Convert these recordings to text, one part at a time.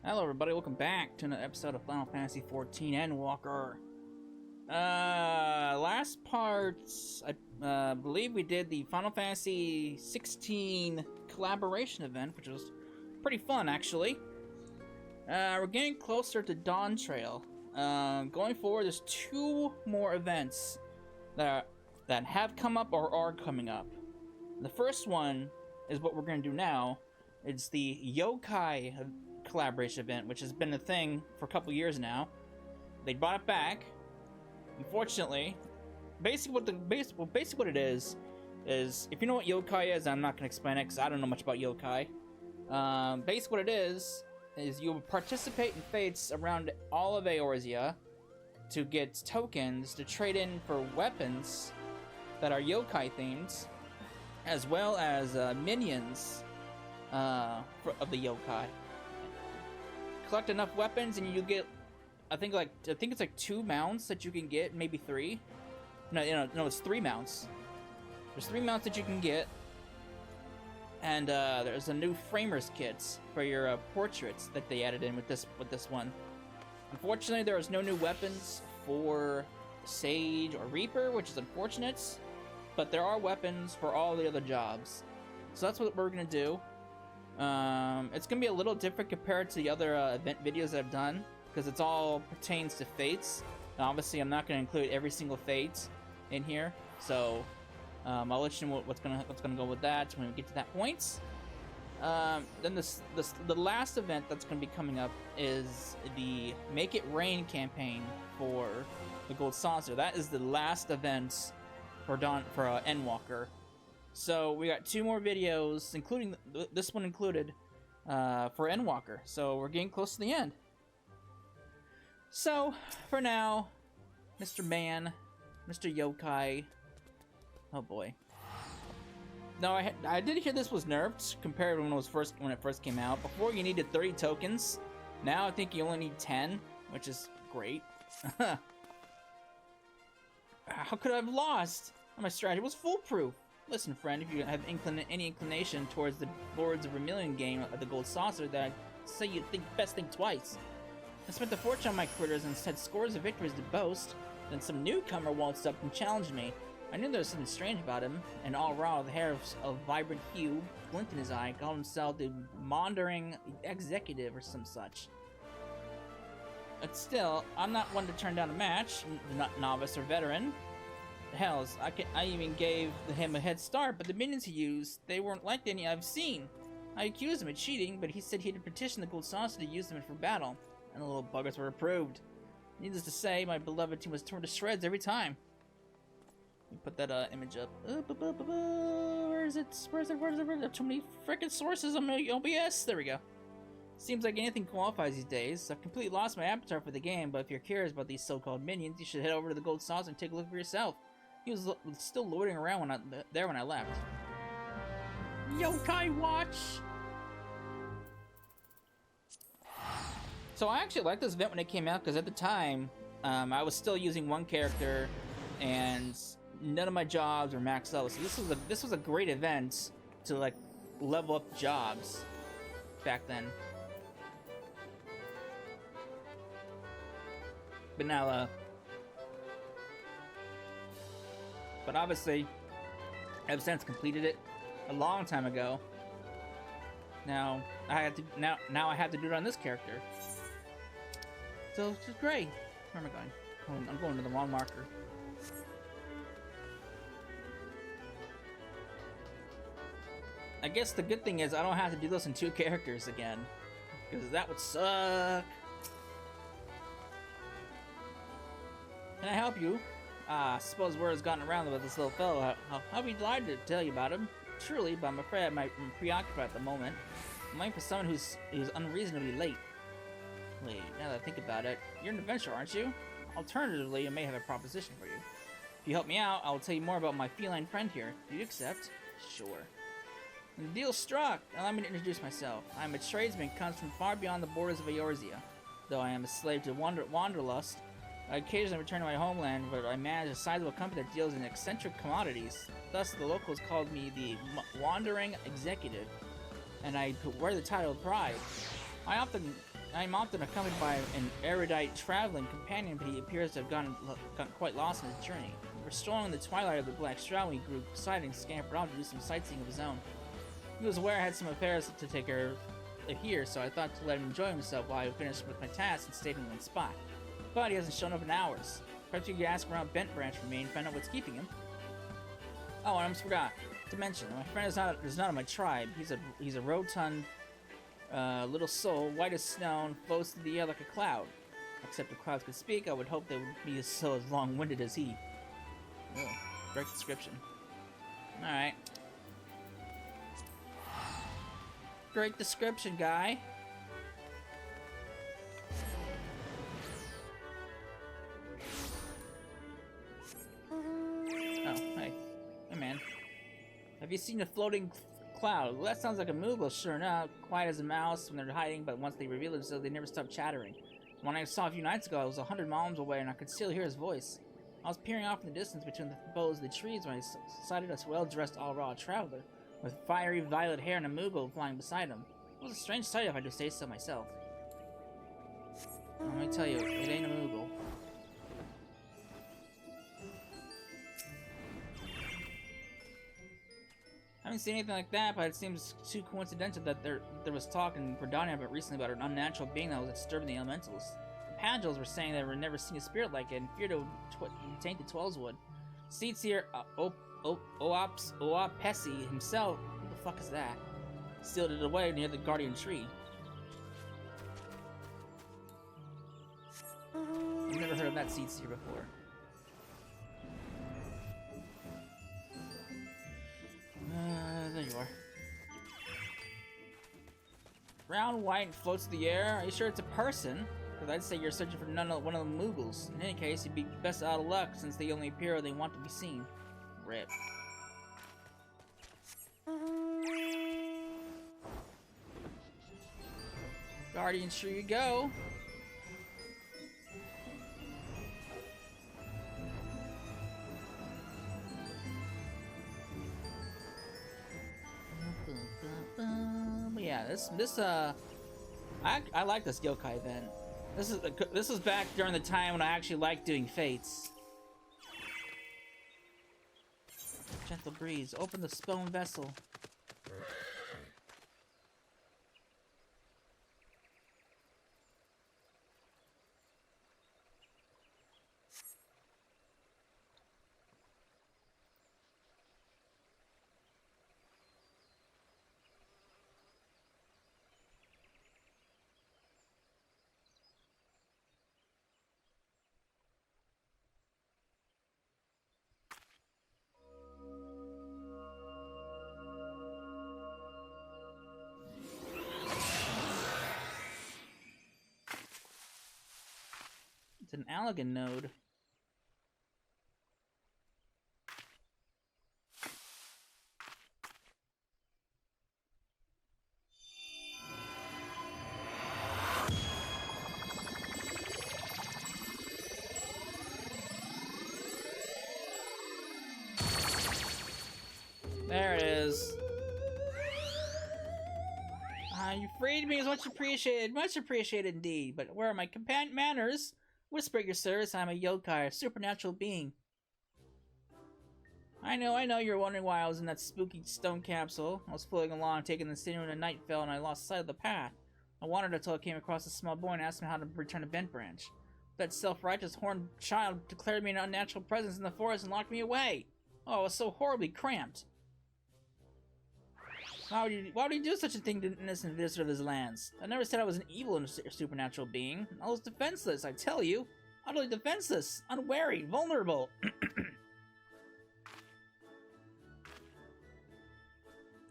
Hello everybody, welcome back to another episode of Final Fantasy XIV Endwalker. Last part, I believe we did the Final Fantasy XVI collaboration event, which was pretty fun actually. We're getting closer to Dawn Trail. Going forward, there's two more events that have come up or are coming up. The first one is what we're going to do now. It's the Yokai collaboration event, which has been a thing for a couple years now. They brought it back. Unfortunately, basically what it is if you know what yokai is, I'm not gonna explain it because I don't know much about yokai. Basically what it is you participate in fates around all of Eorzea to get tokens to trade in for weapons that are yokai themed, as well as minions of the yokai. Collect enough weapons and you get, I think it's like 2 mounts that you can get, maybe 3. No, it's 3 mounts. There's 3 mounts that you can get, and there's a new framers kits for your portraits that they added in with this one. Unfortunately, there is no new weapons for Sage or Reaper, which is unfortunate, but there are weapons for all the other jobs. So that's what we're gonna do. It's gonna be a little different compared to the other event videos that I've done, because it's all pertains to fates. Now, obviously, I'm not gonna include every single fate in here, so I'll let you know what's gonna go with that when we get to that point. Then the last event that's gonna be coming up is the Make It Rain campaign for the Gold Saucer. That is the last event for Endwalker. So we got 2 more videos, including this one included, for Endwalker. So we're getting close to the end. So for now, Mr. Man, Mr. Yokai. Oh boy. No, I did hear this was nerfed compared to when it first came out. Before you needed 30 tokens. Now I think you only need 10, which is great. How could I have lost? My strategy was foolproof. Listen, friend, if you have any inclination towards the Lords of Vermilion game at the Gold Saucer, then I'd say you'd best think twice. I spent a fortune on my critters and had scores of victories to boast. Then some newcomer waltzed up and challenged me. I knew there was something strange about him, and all raw, with hair of vibrant hue, glint in his eye, called himself the Maundering Executive or some such. But still, I'm not one to turn down a match, not novice or veteran. Hells, I even gave him a head start, but the minions he used, they weren't like any I've seen. I accused him of cheating, but he said he'd petitioned the Gold Saucer to use them for battle, and the little buggers were approved. Needless to say, my beloved team was torn to shreds every time. Let me put that image up. Where is it? Where is it? There are too many frickin' sources on my OBS. There we go. Seems like anything qualifies these days. I've completely lost my appetite for the game, but if you're curious about these so-called minions, you should head over to the Gold Saucer and take a look for yourself. He was still loitering around when I left. Yokai Watch! So I actually liked this event when it came out, because at the time, I was still using one character, and none of my jobs were maxed out. So this was a great event to like level up jobs back then. But now, but obviously, I've since completed it a long time ago. Now I have to do it on this character. So it's just great. Where am I going? I'm going to the wrong marker. I guess the good thing is I don't have to do this in 2 characters again, because that would suck. Can I help you? I suppose word has gotten around about this little fellow. I'll be delighted to tell you about him, truly, but I'm afraid I'm preoccupied at the moment. I'm waiting for someone who's unreasonably late. Wait, now that I think about it, you're an adventurer, aren't you? Alternatively, I may have a proposition for you. If you help me out, I will tell you more about my feline friend here. Do you accept? Sure. And the deal struck. Allow me to introduce myself. I am a tradesman, comes from far beyond the borders of Eorzea. Though I am a slave to wanderlust, I occasionally return to my homeland, where I manage a sizable company that deals in eccentric commodities. Thus, the locals called me the Wandering Executive, and I wear the title of pride. I often I'm often accompanied by an erudite traveling companion, but he appears to have gotten quite lost in his journey. We were strolling in the twilight of the Black Shroud when he grew excited and scampered off to do some sightseeing of his own. He was aware I had some affairs to take care of here, so I thought to let him enjoy himself while I finished with my tasks and stayed in one spot. But he hasn't shown up in hours. Perhaps you could ask around Bent Branch for me and find out what's keeping him. Oh, I almost forgot to mention, my friend is not of my tribe. He's a rotund little soul, white as snow, and floats through the air like a cloud. Except if clouds could speak, I would hope they would be as long-winded as he. Oh, great description. Alright. Great description, guy. Oh, hey. Hey, man. Have you seen a floating cloud? Well, that sounds like a Moogle, sure enough. Quiet as a mouse when they're hiding, but once they reveal themselves, they never stop chattering. When I saw a few nights ago, I was 100 miles away, and I could still hear his voice. I was peering off in the distance between the boughs of the trees when I sighted a well-dressed all-raw traveler, with fiery violet hair and a Moogle flying beside him. It was a strange sight if I do say so myself. Let me tell you, it ain't a Moogle. I haven't seen anything like that, but it seems too coincidental that there was talk in Verdania recently about an unnatural being that was disturbing the elementals. The Pangels were saying they were never seen a spirit like it and feared it would taint the Twelves would. Seats here, Oapesi himself, who the fuck is that? Sealed it away near the Guardian Tree. I've never heard of that Seats here before. There you are. Round white floats through the air. Are you sure it's a person? Because I'd say you're searching for one of the Moogles. In any case, you'd be best out of luck since they only appear when they want to be seen. Rip. Guardian Tree you go. Yeah, I like this yokai event. This is back during the time when I actually liked doing fates. Gentle breeze, open the stone vessel. It's an Allegan node. There it is. You freed me is much appreciated. Much appreciated indeed. But where are my companion manners? Whisper at your service, I'm a yokai, a supernatural being. I know, you're wondering why I was in that spooky stone capsule. I was floating along, taking the scenery when the night fell and I lost sight of the path. I wandered until I came across a small boy and asked him how to return to Bent Branch. That self-righteous horned child declared me an unnatural presence in the forest and locked me away. Oh, I was so horribly cramped. Why would he do such a thing to an innocent visitor of his lands? I never said I was an evil and supernatural being. I was defenseless, I tell you. Utterly defenseless, unwary, vulnerable.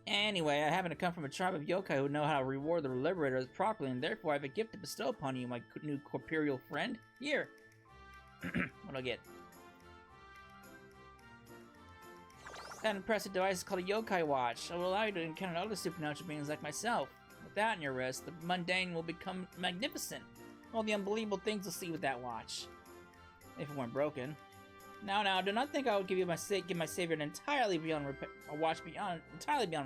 Anyway, I happen to come from a tribe of yokai who know how to reward their liberators properly, and therefore I have a gift to bestow upon you, my new corporeal friend. Here. What do I get? That impressive device is called a yokai watch. I will allow you to encounter other supernatural beings like myself. With that in your wrist, the mundane will become magnificent. All the unbelievable things you'll see with that watch. If it weren't broken. Now, do not think I would give my savior an entirely beyond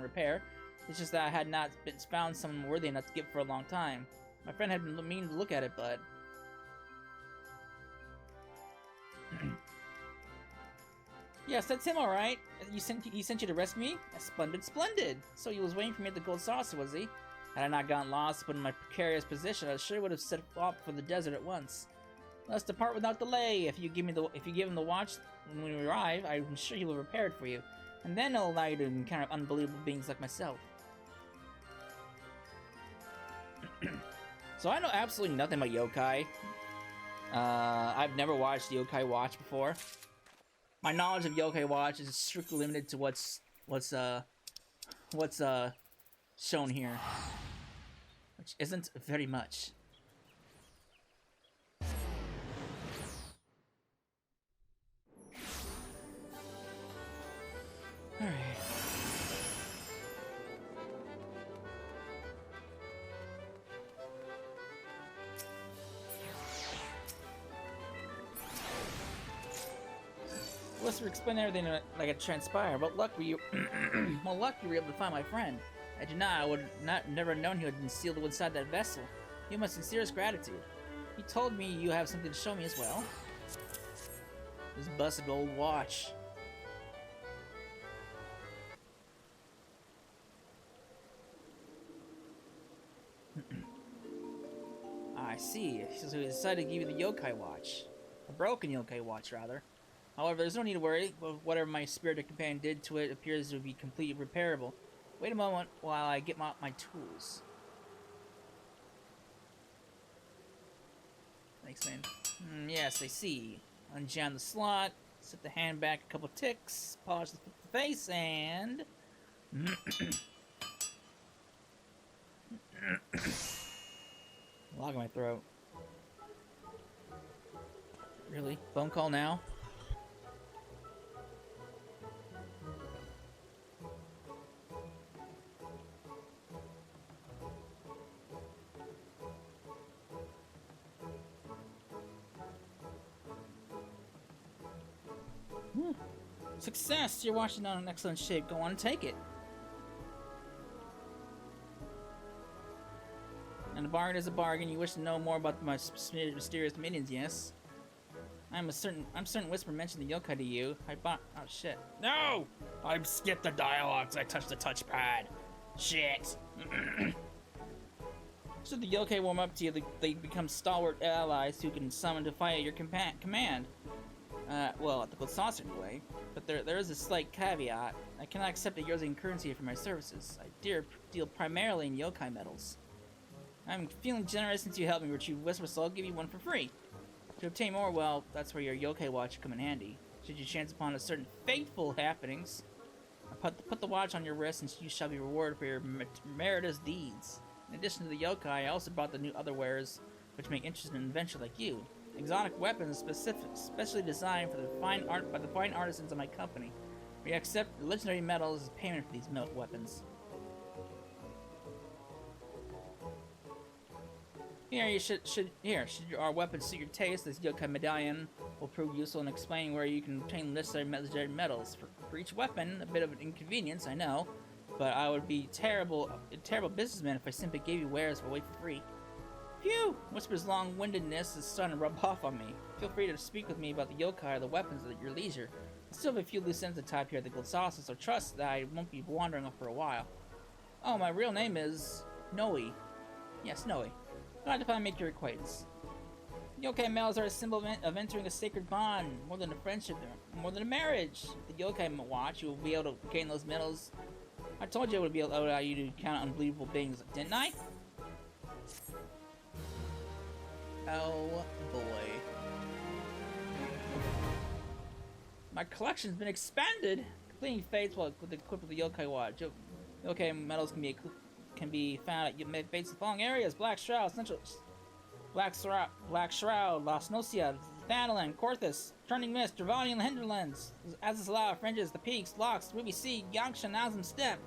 repair. It's just that I had not found someone worthy enough to give for a long time. My friend had been meaning to look at it, but... Yes, that's him, alright. He sent you to rescue me? Splendid, splendid! So he was waiting for me at the Gold Saucer, was he? Had I not gotten lost, but in my precarious position, I sure would have set off for the desert at once. Let's depart without delay. If you give him the watch when we arrive, I'm sure he will repair it for you. And then it'll allow you to encounter unbelievable beings like myself. So I know absolutely nothing about yokai. I've never watched Yokai Watch before. My knowledge of Yokai Watch is strictly limited to what's shown here, which isn't very much. All right. Let's explain everything like it transpired. What luck were you? What luck you were able to find my friend. I do not. I would never known he had been sealed inside that vessel. You have my sincerest gratitude. He told me you have something to show me as well. This busted old watch. I see. So he decided to give you the yokai watch. A broken yokai watch, rather. However, there's no need to worry. Whatever my spirited companion did to it appears to be completely repairable. Wait a moment while I get my tools. Thanks, man. Yes, I see. Unjam the slot, set the hand back a couple ticks, polish the face, and... Log in my throat. Really? Phone call now? Success! You're watching on in excellent shape. Go on and take it. And a bargain is a bargain. You wish to know more about my mysterious minions, yes? I'm certain Whisper mentioned the yokai to you. I bought... Oh, shit. No! I skipped the dialogues. I touched the touchpad. Shit. Should the yokai warm up to you, they become stalwart allies who can summon to fight at your command. Well, at the Gold Saucer anyway. But there is a slight caveat. I cannot accept a using currency for my services. I deal primarily in yokai metals. I'm feeling generous since you helped me retrieve Whisper, so I'll give you one for free. To obtain more, well, that's where your yokai watch come in handy. Should you chance upon a certain fateful happenings, put the watch on your wrist and you shall be rewarded for your meritorious deeds. In addition to the yokai, I also brought the new other wares, which make interest in an adventure like you. Exotic weapons specially designed for the fine artisans of my company. We accept legendary metals as payment for these weapons. Here, should our weapons suit your taste, this yokai medallion will prove useful in explaining where you can obtain legendary metals. For each weapon, a bit of an inconvenience, I know, but I would be a terrible businessman if I simply gave you wares away for free. Phew! Whisper's long-windedness is starting to rub off on me. Feel free to speak with me about the yokai or the weapons at your leisure. I still have a few loose ends to tie up here at the Gold Saucer, so trust that I won't be wandering off for a while. Oh, my real name is... Noe. Yes, Noe. Glad to finally make your acquaintance. Yokai medals are a symbol of entering a sacred bond, more than a friendship, more than a marriage. The yokai watch, you will be able to gain those medals. I told you I would be able to allow you to count unbelievable beings, didn't I? Oh boy. My collection's been expanded! Completing fates with the equip of the yokai watch. Yokai medals can be found at bases of the following areas: Black Shroud, Central... Black Shroud, Las Nocia, Thanalan, Korthus, Turning Mist, Dravanian Hinterlands, Azazla, Fringes, The Peaks, Locks, Ruby Sea, Yangshan, Azam Steppe.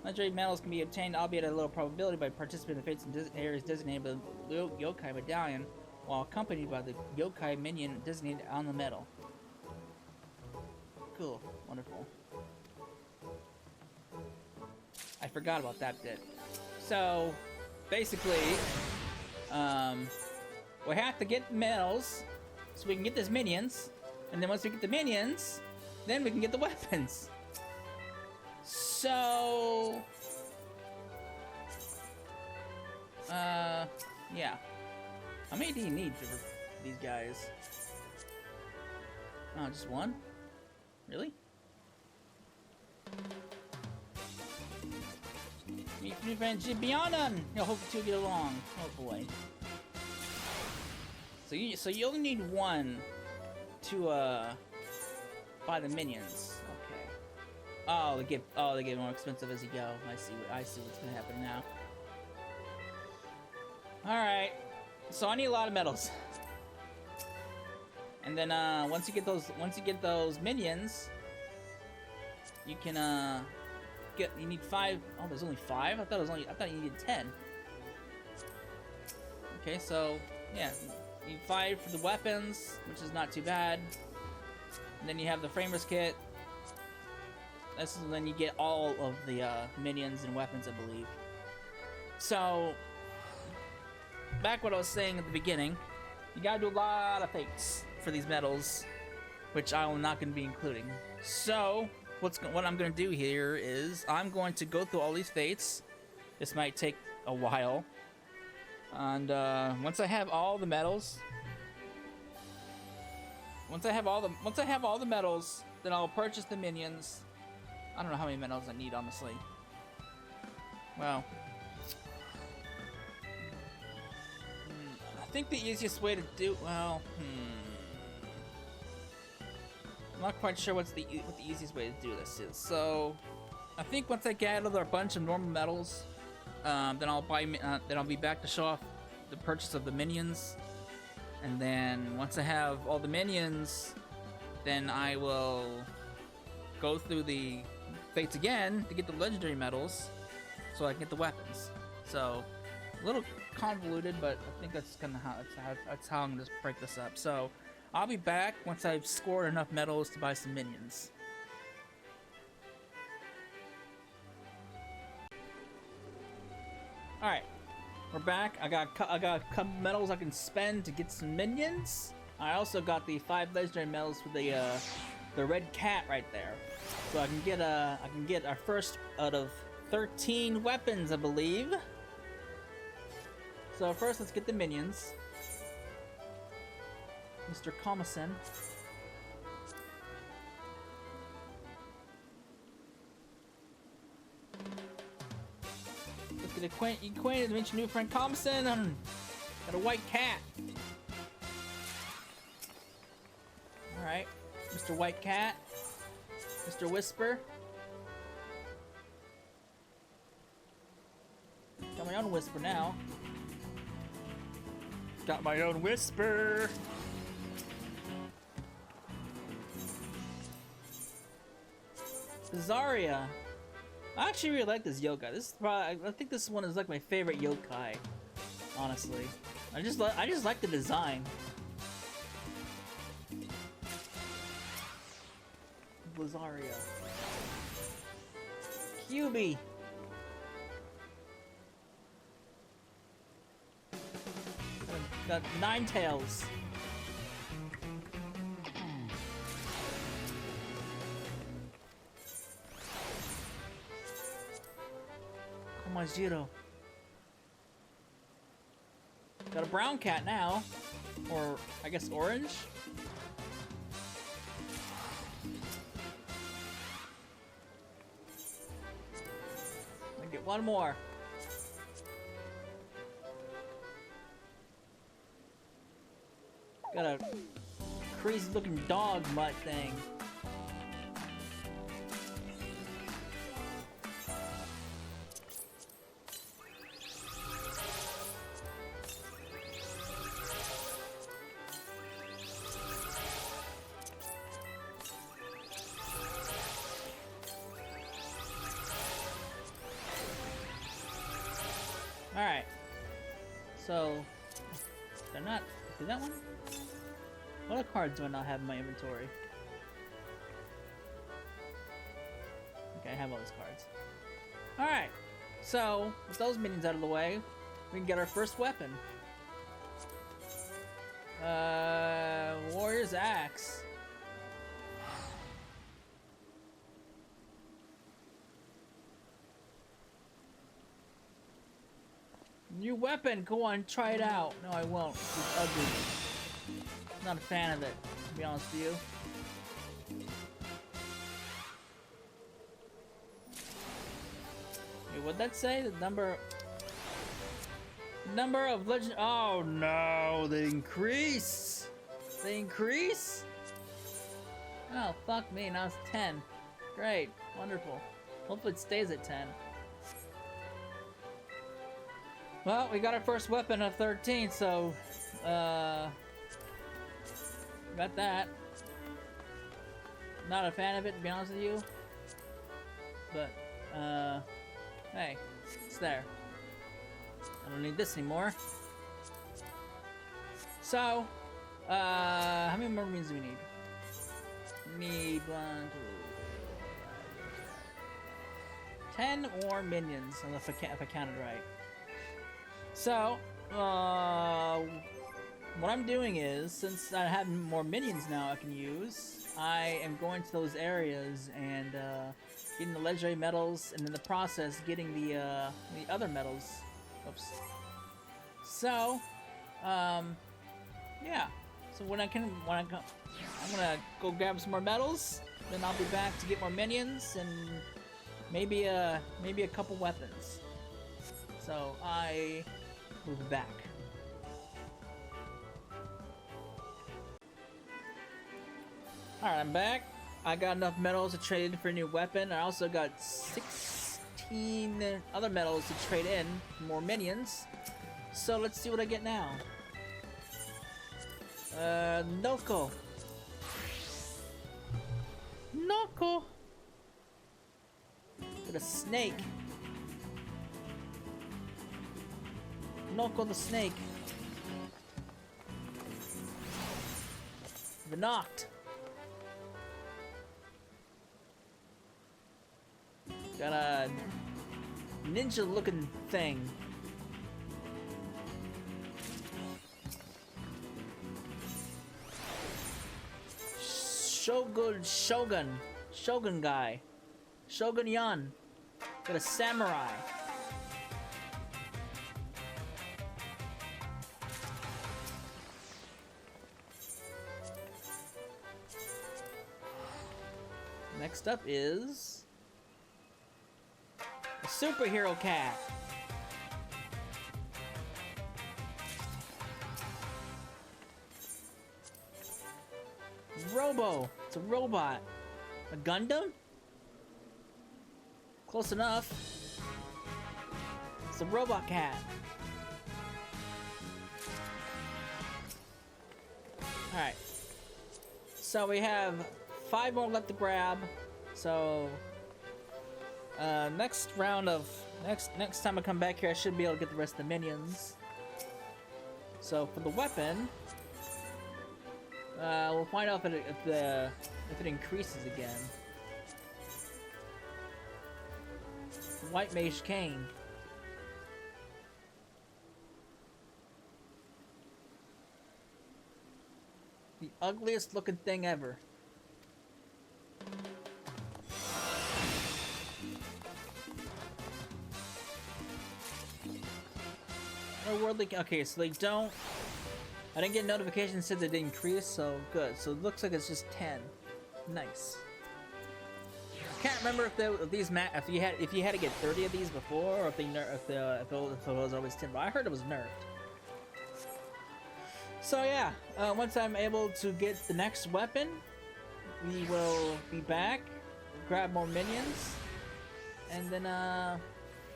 Legendary medals can be obtained, albeit at a low probability, by participating in the fates in areas designated by the yokai medallion, while accompanied by the yokai minion designated on the medal. Cool. Wonderful. I forgot about that bit. So, basically, We have to get medals so we can get these minions, and then once we get the minions, then we can get the weapons. So, yeah. How many do you need for these guys? Oh, just one? Really? Meet new friend Jibianan! I hope you two get along. Oh boy. So you only need one to buy the minions. Okay. Oh, they get more expensive as you go. I see what's gonna happen now. Alright. So I need a lot of medals. And then once you get those minions, you can you need 5. Oh, there's only 5? I thought you needed 10. Okay, so yeah, you need 5 for the weapons, which is not too bad. And then you have the framers kit. This is when you get all of the minions and weapons, I believe. So back what I was saying at the beginning, you gotta do a lot of fates for these medals, which I'm not going to be including. So what I'm going to do here is I'm going to go through all these fates. This might take a while, and once I have all the medals, once I have all the medals, then I'll purchase the minions. I don't know how many medals I need, honestly. Well, I think the easiest way to do I'm not quite sure what the easiest way to do this is. So I think once I gather a bunch of normal medals, then I'll be back to show off the purchase of the minions. And then once I have all the minions, then I will go through the fates again to get the legendary medals, so I can get the weapons. So a little convoluted, but I think that's how I'm gonna break this up. So I'll be back once I've scored enough medals to buy some minions. Alright, we're back. I got a couple medals I can spend to get some minions. I also got the 5 legendary medals for the red cat right there. So I can get our first out of 13 weapons, I believe. So first, let's get the minions. Mr. Comison. Let's get acquainted to meet your new friend Comison. Got a white cat. Alright, Mr. White Cat. Mr. Whisper. Got my own Whisper now. Got my own Whisper. Zarya. I actually really like this yokai. This is probably, I think this one is like my favorite yokai. Honestly, I just like the design. Zarya. QB. Got 9 tails. Komajiro. Got a brown cat now. Or, I guess, orange? I get one more. Got a crazy looking dog mutt thing. Alright. So, they're not. Did that one? What other cards do I not have in my inventory? Okay, I have all those cards. Alright, so with those minions out of the way, we can get our first weapon. Warrior's Axe. New weapon, go on, try it out. No, I won't. It's ugly. Not a fan of it, to be honest with you. Wait, what'd that say? The number of legend. Oh no, they increase. They increase? Oh, fuck me, now it's 10. Great, wonderful. Hopefully it stays at 10. Well, we got our first weapon of 13, so, got that. Not a fan of it, to be honest with you. But, hey, it's there. I don't need this anymore. So, how many more minions do we need? We need 1, 2, 10 more minions, if I counted right. So, what I'm doing is, since I have more minions now I can use, I am going to those areas and getting the legendary medals, and in the process getting the other medals. Oops. So, yeah. So I'm gonna go grab some more medals, then I'll be back to get more minions and maybe a couple weapons. So I will be back. Alright, I'm back. I got enough medals to trade in for a new weapon. I also got 16 other medals to trade in for more minions. So let's see what I get now. Noko. Noko. Get a snake. Noko the snake. Vinoct. Got a ninja looking thing. Shogun guy. Shogun Yan. Got a samurai. Next up is a superhero cat. Robo. It's a robot. A Gundam? Close enough. It's a robot cat. Alright. So we have 5 more left to grab. So next time I come back here I should be able to get the rest of the minions. So for the weapon, we'll find out if it increases again. White Mage Cane. The ugliest looking thing ever. Okay, so they don't. I didn't get a notification that said they didn't increase, so good. So it looks like it's just 10. Nice. I can't remember if you had to get 30 of these before, or if it was always 10. But I heard it was nerfed. So yeah, once I'm able to get the next weapon, we will be back, grab more minions, and then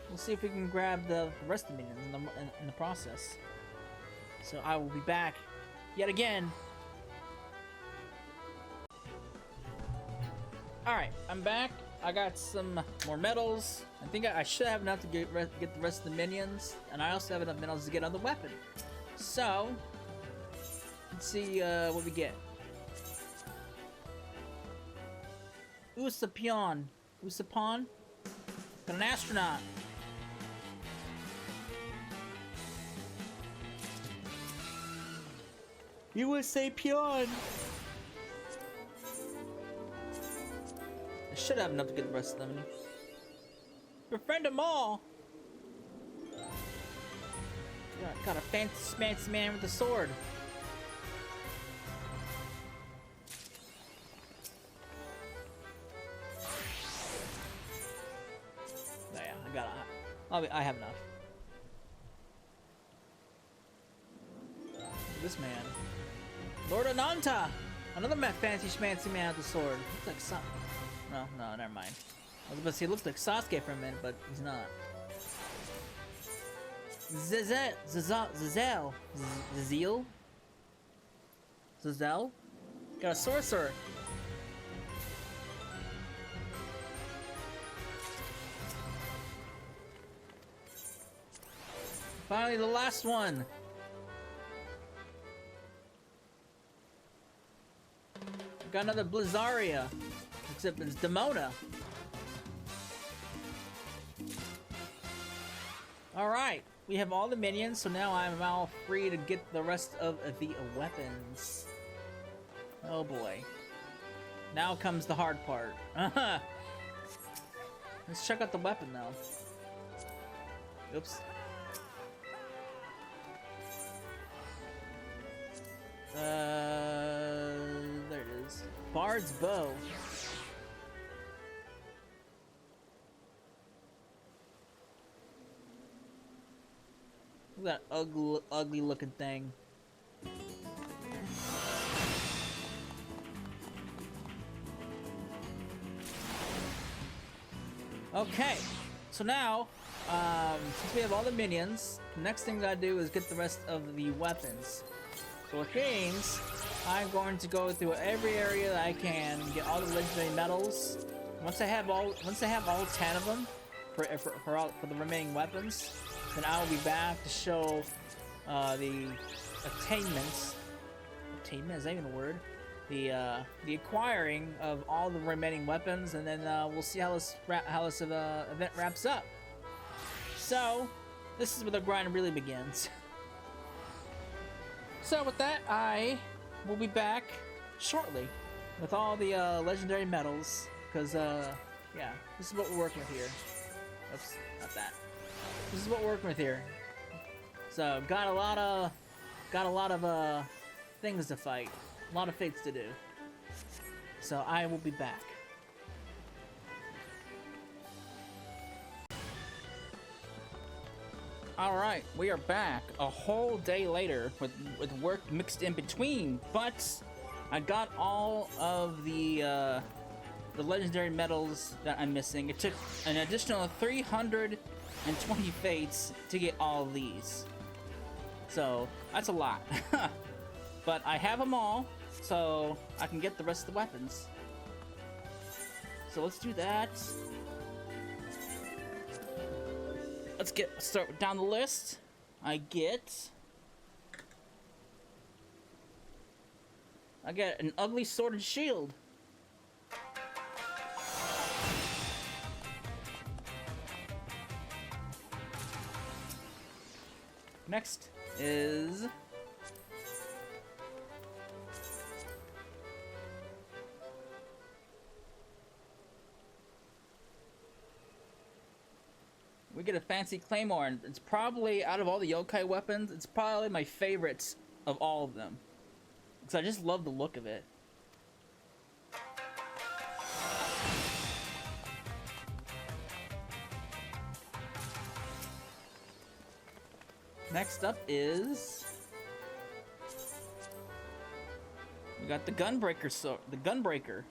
we'll see if we can grab the rest of the minions in the process. So I will be back yet again. Alright, I'm back. I got some more medals. I think I should have enough to get the rest of the minions. And I also have enough medals to get another weapon. So, let's see what we get. Usapon. Got an astronaut. USA Pion! I should have enough to get the rest of them. Befriend them all! Got a fancy man with a sword. I have enough. This man. Lord Ananta! Another fancy schmancy man with a sword. Looks like something. No, never mind. I was about to say, he looks like Sasuke for a minute, but he's not. Zazel? Got a sorcerer. Finally, the last one. Got another Blizzaria, except it's Demona. Alright, we have all the minions, so now I'm all free to get the rest of the weapons. Oh boy. Now comes the hard part. Let's check out the weapon now. Oops. There it is. Bard's bow. Look at that ugly looking thing. Okay, so now, since we have all the minions, the next thing I gotta do is get the rest of the weapons. So which means I'm going to go through every area that I can, get all the legendary medals. Once I have all 10 of them for the remaining weapons, then I will be back to show the attainments. Attainment, is that even a word? The acquiring of all the remaining weapons, and then we'll see how this event wraps up. So this is where the grind really begins. So with that, I will be back shortly with all the legendary medals, because yeah, this is what we're working with here. Oops, not that. This is what we're working with here. So got a lot of things to fight, a lot of fates to do. So I will be back. Alright, we are back a whole day later with work mixed in between, but I got all of the legendary medals that I'm missing. It took an additional 320 fates to get all of these. So, that's a lot. But I have them all, so I can get the rest of the weapons. So let's do that. Let's start down the list. I get an ugly sword and shield. Next is we get a fancy claymore, and it's probably, out of all the yokai weapons, it's probably my favorite of all of them. Because I just love the look of it. Next up is... we got the Gunbreaker sword, the Gunbreaker.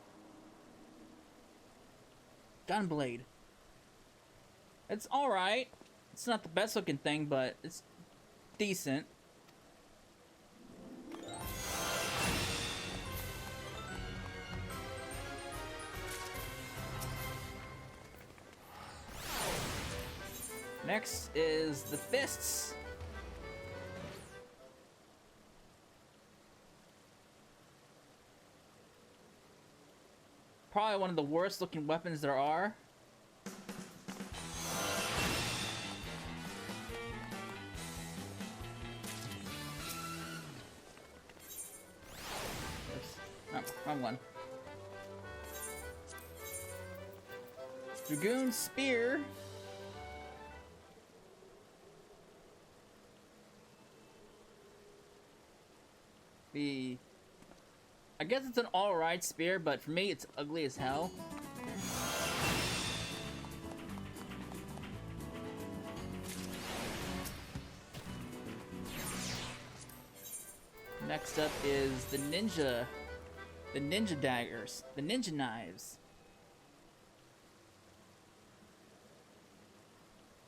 Gunblade. It's alright. It's not the best looking thing, but it's decent. Next is the fists. Probably one of the worst looking weapons there are. wrong one. Dragoon Spear. I guess it's an alright spear, but for me it's ugly as hell. Next up is the ninja daggers, the ninja knives.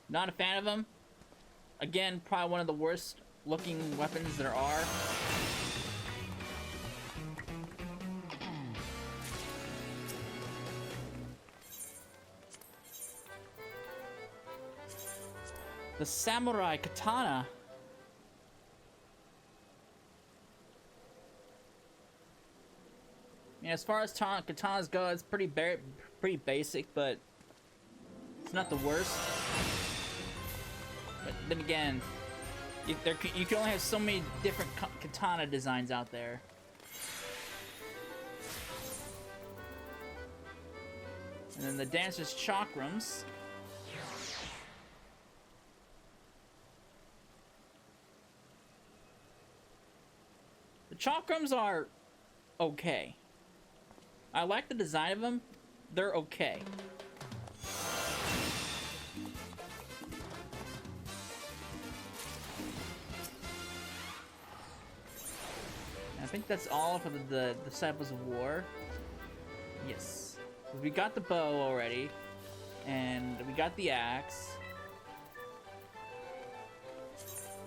Not a fan of them. Again, probably one of the worst looking weapons there are. The samurai katana. Yeah, as far as katanas go, it's pretty basic, but it's not the worst. But then again, you can only have so many different katana designs out there. And then the dancer's chakrams. The chakrams are okay. I like the design of them. They're okay. I think that's all for the Disciples of War. Yes. We got the bow already. And we got the axe.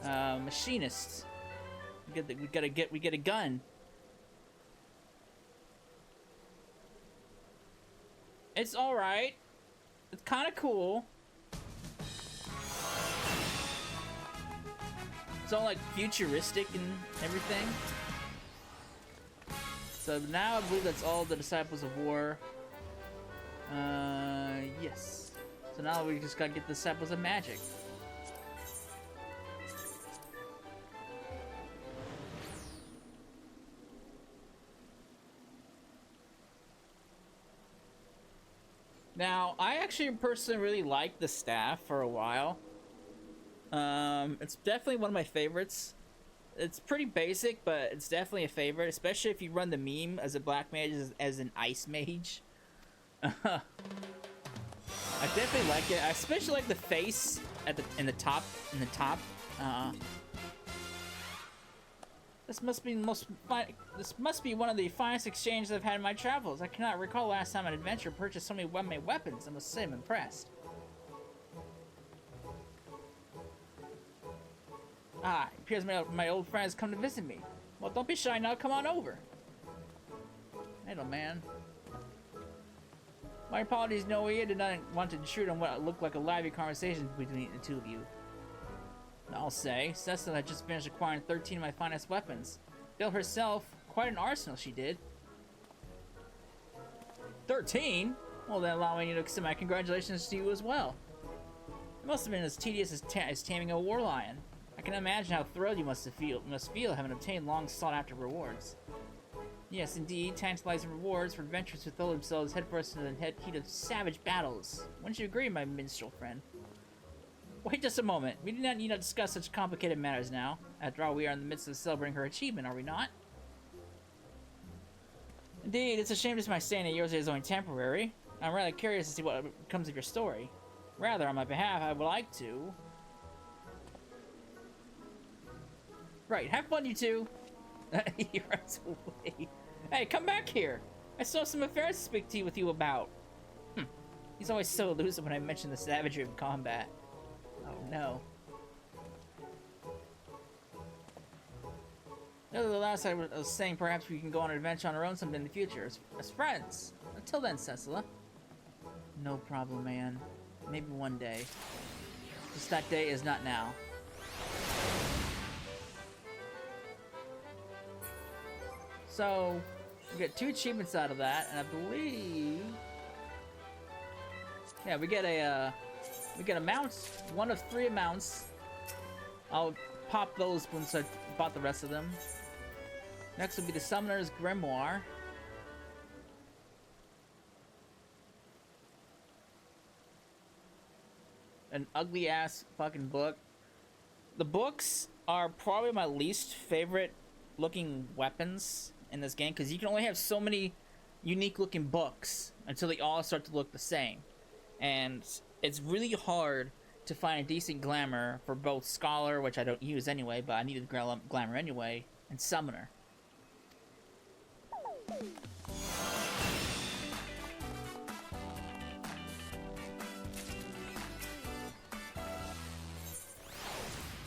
Machinists. We get a gun. It's alright. It's kind of cool. It's all like futuristic and everything. So now I believe that's all the Disciples of War. Yes. So now we just gotta get the Disciples of Magic. Now, I actually personally really liked the staff for a while. It's definitely one of my favorites. It's pretty basic, but it's definitely a favorite, especially if you run the meme as a black mage as an ice mage. I definitely like it. I especially like the face at in the top. This must be one of the finest exchanges I've had in my travels. I cannot recall last time an adventurer purchased so many well-made weapons. I must say I'm impressed. Ah, it appears my old friend has come to visit me. Well, don't be shy now. Come on over. Hey, little man. My apologies, Noe. I did not want to intrude on what looked like a lively conversation between the two of you. I'll say, Cecil had just finished acquiring 13 of my finest weapons. Built herself quite an arsenal, she did. 13? Well, then allow me to extend my congratulations to you as well. It must have been as tedious as taming a war lion. I can imagine how thrilled you must feel having obtained long sought-after rewards. Yes, indeed, tantalizing rewards for adventurers who throw themselves headfirst into the heat of savage battles. Wouldn't you agree, my minstrel friend? Wait just a moment. We do not need to discuss such complicated matters now. After all, we are in the midst of celebrating her achievement, are we not? Indeed, it's a shame to see my staying at yours is only temporary. I'm rather curious to see what comes of your story. Rather, on my behalf, I would like to... Right, have fun, you two! He runs away. Hey, come back here! I still have some affairs to speak to you with you about. He's always so elusive when I mention the savagery of combat. Oh no. Nevertheless, I was saying perhaps we can go on an adventure on our own someday in the future, as friends. Until then, Cecila. No problem, man. Maybe one day. Just that day is not now. So, we get 2 achievements out of that, and I believe... Yeah, we get a mount, one of 3 mounts. I'll pop those once I bought the rest of them. Next will be the Summoner's Grimoire. an ugly ass fucking book. The books are probably my least favorite looking weapons in this game because you can only have so many unique looking books until they all start to look the same. And it's really hard to find a decent glamour for both Scholar, which I don't use anyway, but I needed glamour anyway, and Summoner.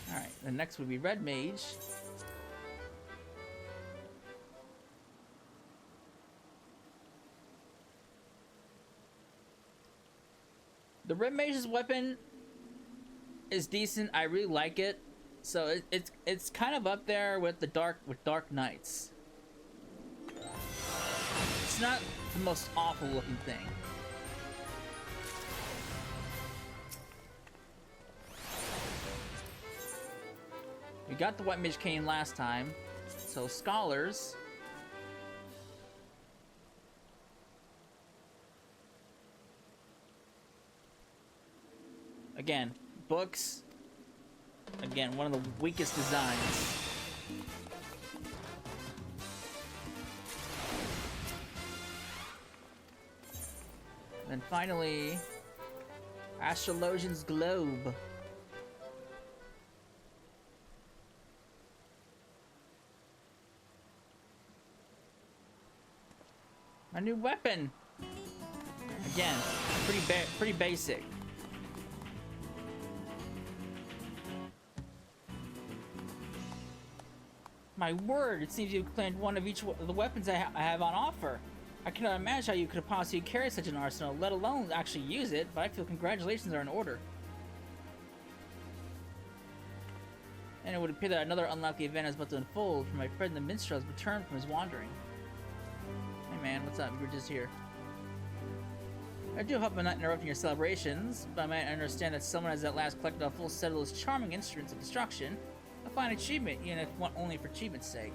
Alright, the next would be Red Mage. The Red Mage's weapon is decent. I really like it. So it's kind of up there with the Dark Knights. It's not the most awful looking thing. We got the White Mage Cane last time, so Scholars. Again, books. Again, one of the weakest designs. And finally, Astrologian's Globe. My new weapon. Again, pretty basic. My word, it seems you've claimed one of each of the weapons I have on offer. I cannot imagine how you could have possibly carry such an arsenal, let alone actually use it, but I feel congratulations are in order. And it would appear that another unlikely event is about to unfold for my friend the minstrel's return from his wandering. Hey man, what's up? You were just here. I do hope I'm not interrupting your celebrations, but I might understand that someone has at last collected a full set of those charming instruments of destruction. A fine achievement, even if only for achievement's sake.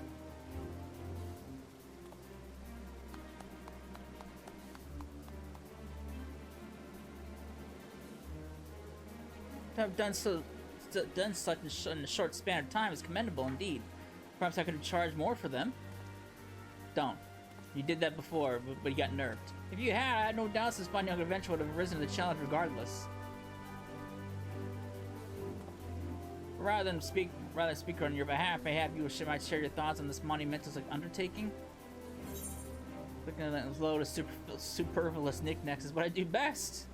To have done such in a short span of time is commendable indeed. Perhaps I could have charged more for them. Don't. You did that before, but you got nerfed. If you had, I had no doubts this fine young adventure would have risen to the challenge regardless. Rather than speak on your behalf, mayhap you might share your thoughts on this monumental undertaking. Looking at that load of superfluous knickknacks is what I do best.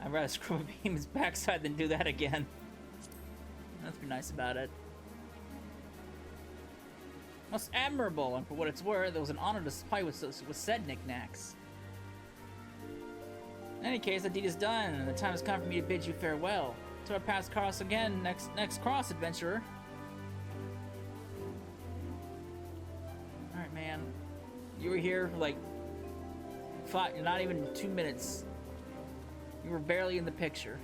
I'd rather screw a behemoth's backside than do that again. Let's be nice about it. Most admirable, and for what it's worth, it was an honor to supply with said knickknacks. In any case, the deed is done, and the time has come for me to bid you farewell. To our paths cross again next cross, adventurer. Alright, man. You were here for like not even 2 minutes. You were barely in the picture.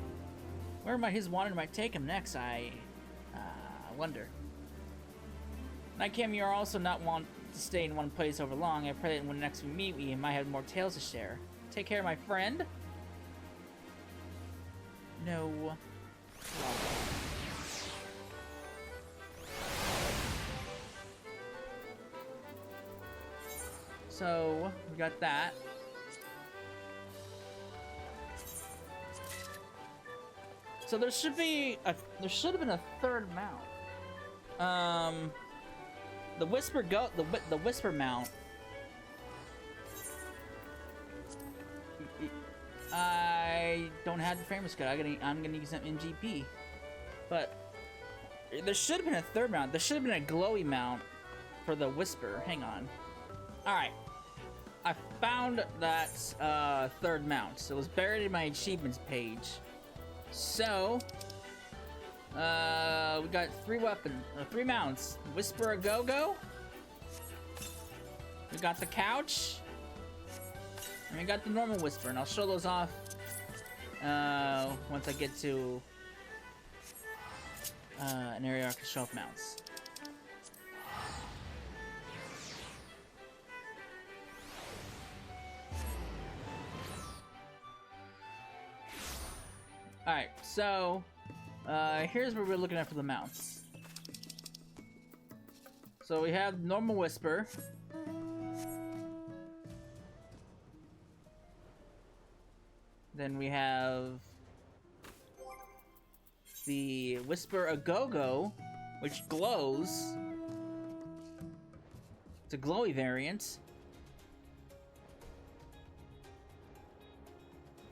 Where might his wander might take him next, I wonder. Night Cam, you are also not want to stay in one place over long. I pray that when next we meet, we might have more tales to share. Take care, my friend. No. So, we got that. So there should have been a third mount. The Whisper mount. I don't have the framerate cut. I'm gonna use some MGP. But there should have been a third mount. There should have been a glowy mount for the Whisper. Hang on. Alright. I found that third mount. It was buried in my achievements page. So we got three mounts. Whisper a go-go. We got the couch. And we got the normal Whisper, and I'll show those off once I get to an area I can show off mounts. Alright, so here's where we're looking at for the mounts. So we have normal Whisper. Then we have the Whisper A-Go-Go, which glows. It's a glowy variant.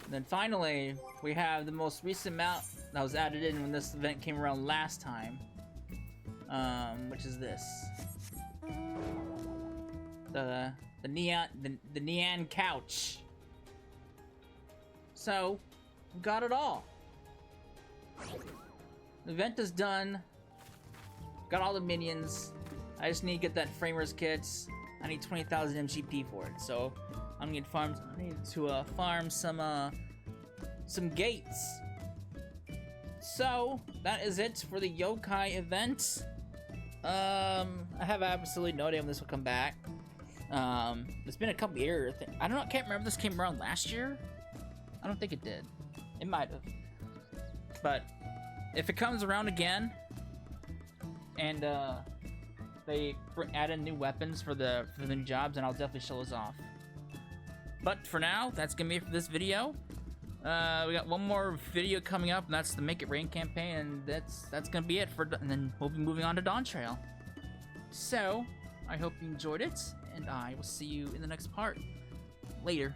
And then finally, we have the most recent mount that was added in when this event came around last time, which is this. The neon couch. So, got it all. The event is done. Got all the minions. I just need to get that framers kits. I need 20,000 MGP for it. So, I need to farm some gates. So, that is it for the yokai event. I have absolutely no idea when this will come back. It's been a couple years. I don't know. I can't remember if this came around last year. I don't think it did. It might have. But if it comes around again, and they add in new weapons for the new jobs, and I'll definitely show those off. But for now, that's gonna be it for this video. We got one more video coming up, and that's the Make It Rain campaign, and that's gonna be it and then we'll be moving on to Dawn Trail. So I hope you enjoyed it, and I will see you in the next part. Later.